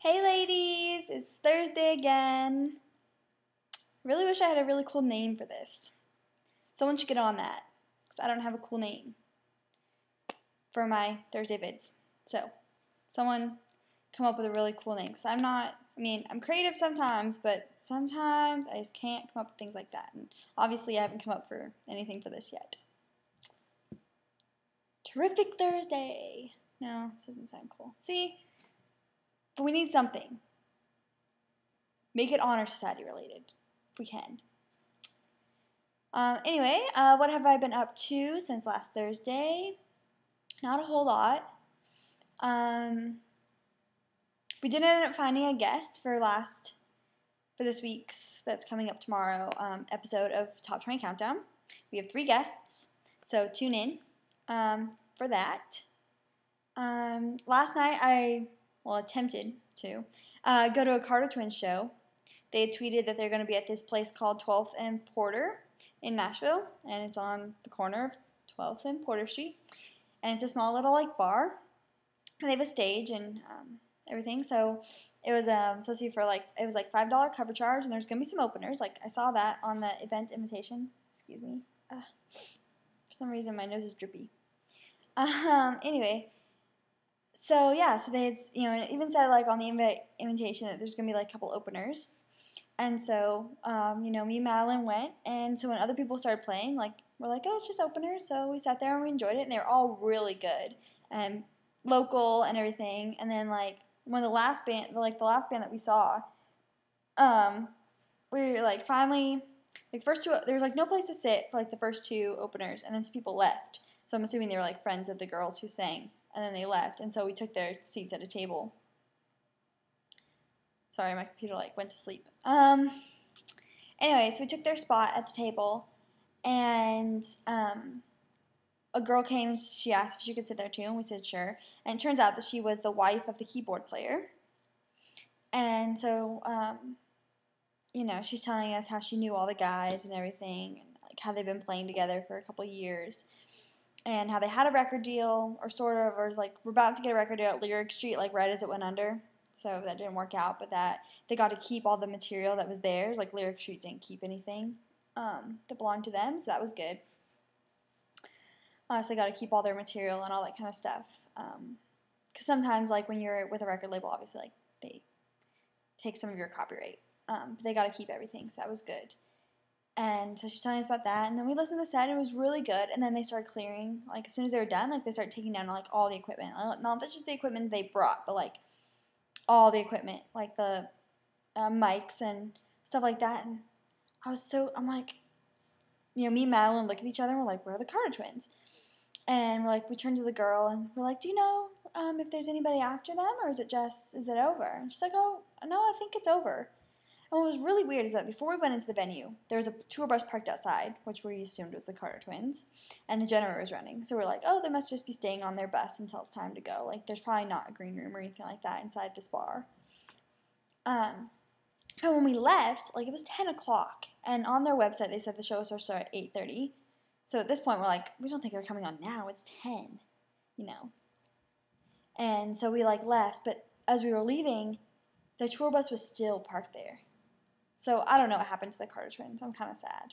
Hey ladies, it's Thursday again. Really wish I had a really cool name for this. Someone should get on that, because I don't have a cool name for my Thursday vids. So, someone come up with a really cool name, because I'm creative sometimes, but sometimes I just can't come up with things like that. And obviously I haven't come up for anything for this yet. Terrific Thursday. No, this doesn't sound cool. See? But we need something. Make it Honor Society related, if we can. Anyway, what have I been up to since last Thursday? Not a whole lot. We did end up finding a guest for this week's, that's coming up tomorrow, episode of Top 20 Countdown. We have 3 guests, so tune in for that. Last night I attempted to go to a Carter Twins show. They had tweeted that they're going to be at this place called 12th and Porter in Nashville, and it's on the corner of 12th and Porter Street, and it's a small little bar, and they have a stage and everything. So it was supposed to be for it was $5 cover charge, and there's gonna be some openers. I saw that on the event invitation. Excuse me. For some reason my nose is drippy. Anyway. So yeah, so they had, and it even said on the invitation that there's gonna be a couple openers. And so, me and Madeline went, and so when other people started playing, we're like, oh, it's just openers, so we sat there and we enjoyed it, and they were all really good, and local and everything, and then, when the last band that we saw, we were, finally, first two, there was, no place to sit for, the first 2 openers, and then some people left, so I'm assuming they were, friends of the girls who sang, and then they left, and so we took their seats at a table. Sorry, my computer went to sleep. Anyway, so we took their spot at the table, and a girl came. She asked if she could sit there too, and we said sure. And it turns out that she was the wife of the keyboard player. And so, she's telling us how she knew all the guys and everything, and how they've been playing together for a couple years, and how they had a record deal, or sort of, or we're about to get a record deal at Lyric Street, right as it went under. So that didn't work out, but that they got to keep all the material that was theirs. Lyric Street didn't keep anything that belonged to them, so that was good. So they got to keep all their material and all that kind of stuff. Because sometimes, when you're with a record label, obviously, they take some of your copyright. But they got to keep everything, so that was good. And so she's telling us about that, and then we listened to the set, and it was really good. And then they started clearing, as soon as they were done, they started taking down all the equipment. Not just the equipment they brought, but all the equipment, the mics and stuff like that. And me and Madeline look at each other and we're we're the Carter Twins. And we turn to the girl and we're do you know if there's anybody after them, or is it over? And she's oh, no, I think it's over. And what was really weird is that before we went into the venue, there was a tour bus parked outside, which we assumed was the Carter Twins, and the generator was running. So we're oh, they must just be staying on their bus until it's time to go. There's probably not a green room or anything like that inside this bar. And when we left, it was 10 o'clock, and on their website they said the show was supposed to start at 8:30. So at this point we're we don't think they're coming on now. It's 10, And so we left, but as we were leaving, the tour bus was still parked there. So I don't know what happened to the Carter Twins. I'm kind of sad.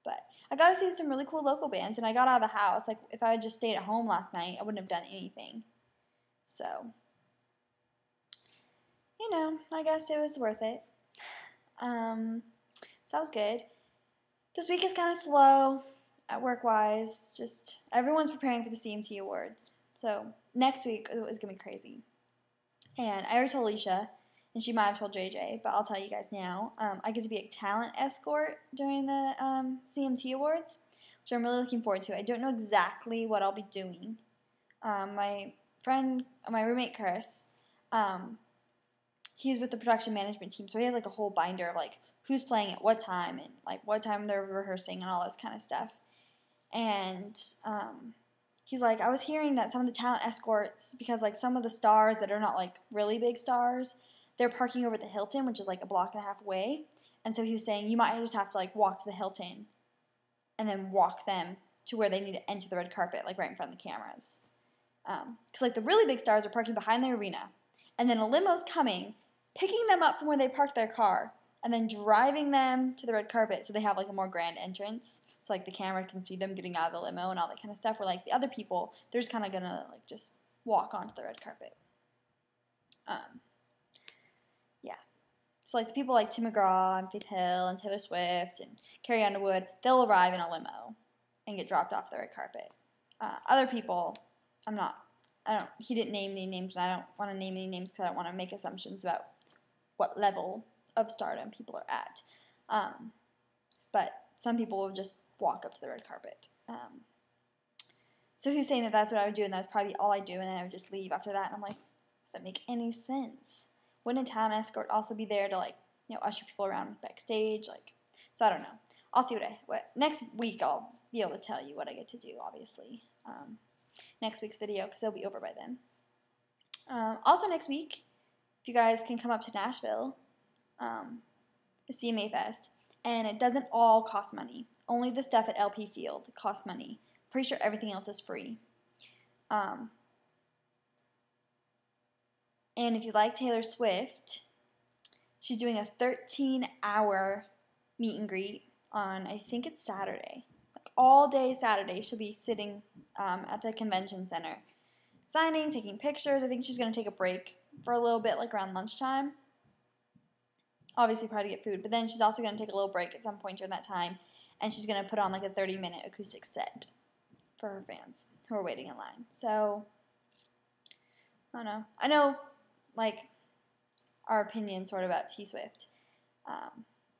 But I got to see some really cool local bands, and I got out of the house. If I had just stayed at home last night, I wouldn't have done anything. So, I guess it was worth it. So that was good. This week is kind of slow at work-wise. Just everyone's preparing for the CMT Awards. So next week is going to be crazy. And I already told Alicia, and she might have told JJ, but I'll tell you guys now. I get to be a talent escort during the CMT Awards, which I'm really looking forward to. I don't know exactly what I'll be doing. My roommate Chris, he's with the production management team, so he has a whole binder of who's playing at what time, and what time they're rehearsing and all this kind of stuff. And he's I was hearing that some of the talent escorts, because some of the stars that are not really big stars, they're parking over at the Hilton, which is a block and a half away. And so he was saying you might just have to walk to the Hilton and then walk them to where they need to enter the red carpet, right in front of the cameras. Because the really big stars are parking behind the arena, and then a limo's coming, picking them up from where they parked their car, and then driving them to the red carpet so they have like a more grand entrance. So like the camera can see them getting out of the limo and all that kind of stuff. Where like the other people, they're just kind of gonna like just walk onto the red carpet. Yeah. So like the people like Tim McGraw and Faith Hill and Taylor Swift and Carrie Underwood, they'll arrive in a limo and get dropped off the red carpet. Other people, he didn't name any names, and I don't want to name any names because I don't want to make assumptions about what level of stardom people are at. But some people will just walk up to the red carpet. So who's saying that that's what I would do, and that's probably all I do, and then I would just leave after that, and I'm like, does that make any sense? Wouldn't a talent escort also be there to, like, usher people around backstage? Like, so I don't know. I'll see what next week I'll be able to tell you what I get to do, obviously. Next week's video, because it'll be over by then. Also next week, if you guys can come up to Nashville, the CMA Fest, and it doesn't all cost money. Only the stuff at LP Field costs money. Pretty sure everything else is free. And if you like Taylor Swift, she's doing a 13-hour meet and greet on, I think it's Saturday. Like all day Saturday, she'll be sitting at the convention center, signing, taking pictures. I think she's going to take a break for a little bit, like around lunchtime. Obviously, probably to get food. But then she's also going to take a little break at some point during that time, and she's going to put on like a 30-minute acoustic set for her fans who are waiting in line. So, I don't know. I know, like, our opinion sort of about T Swift.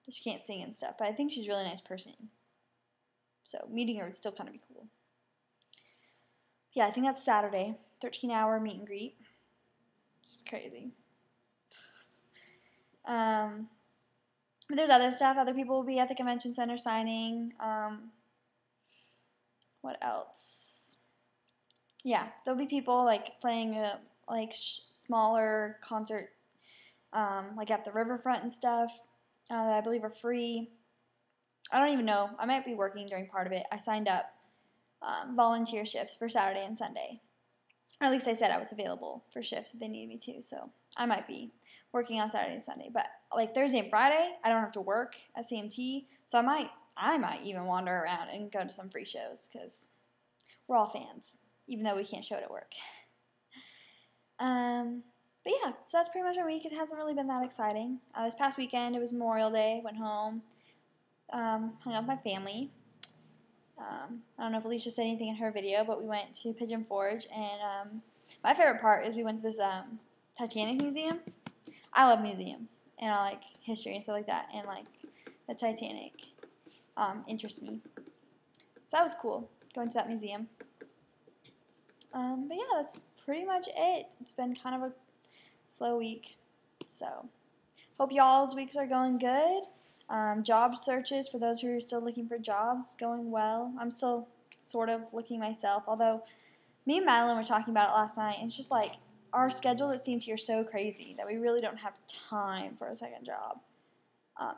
She can't sing and stuff, but I think she's a really nice person. So, meeting her would still kind of be cool. Yeah, I think that's Saturday. 13-hour meet and greet. Just crazy. But there's other stuff. Other people will be at the convention center signing. What else? Yeah, there'll be people like playing a smaller concert, like at the riverfront and stuff. That I believe are free. I don't even know. I might be working during part of it. I signed up volunteer shifts for Saturday and Sunday. Or at least I said I was available for shifts if they needed me to. So I might be working on Saturday and Sunday. But like Thursday and Friday, I don't have to work at CMT. So I might even wander around and go to some free shows because we're all fans, even though we can't show it at work. But yeah, so that's pretty much our week. It hasn't really been that exciting. This past weekend, it was Memorial Day. Went home, hung out with my family. I don't know if Alicia said anything in her video, but we went to Pigeon Forge, and my favorite part is we went to this Titanic Museum. I love museums, and I like history and stuff like that, and like the Titanic interests me. So that was cool, going to that museum. But yeah, that's pretty much it. It's been kind of a slow week, so hope y'all's weeks are going good. Job searches, for those who are still looking for jobs, going well. I'm still sort of looking myself, although me and Madeline were talking about it last night, and it's just like our schedule at CMT are so crazy that we really don't have time for a second job.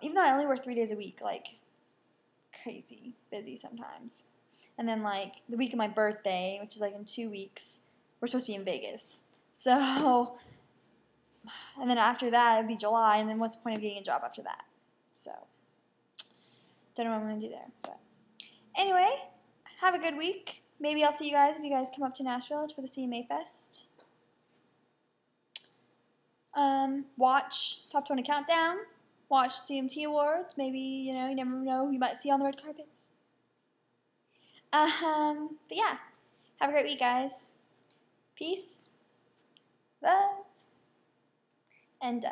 Even though I only work 3 days a week, like crazy busy sometimes. And then like the week of my birthday, which is like in 2 weeks, we're supposed to be in Vegas. So, and then after that, it'd be July, and then what's the point of getting a job after that? So, don't know what I'm going to do there. But anyway, have a good week. Maybe I'll see you guys if you guys come up to Nashville for the CMA Fest. Watch Top 20 Countdown. Watch CMT Awards. Maybe, you never know who you might see on the red carpet. But yeah, have a great week, guys. Peace, love, and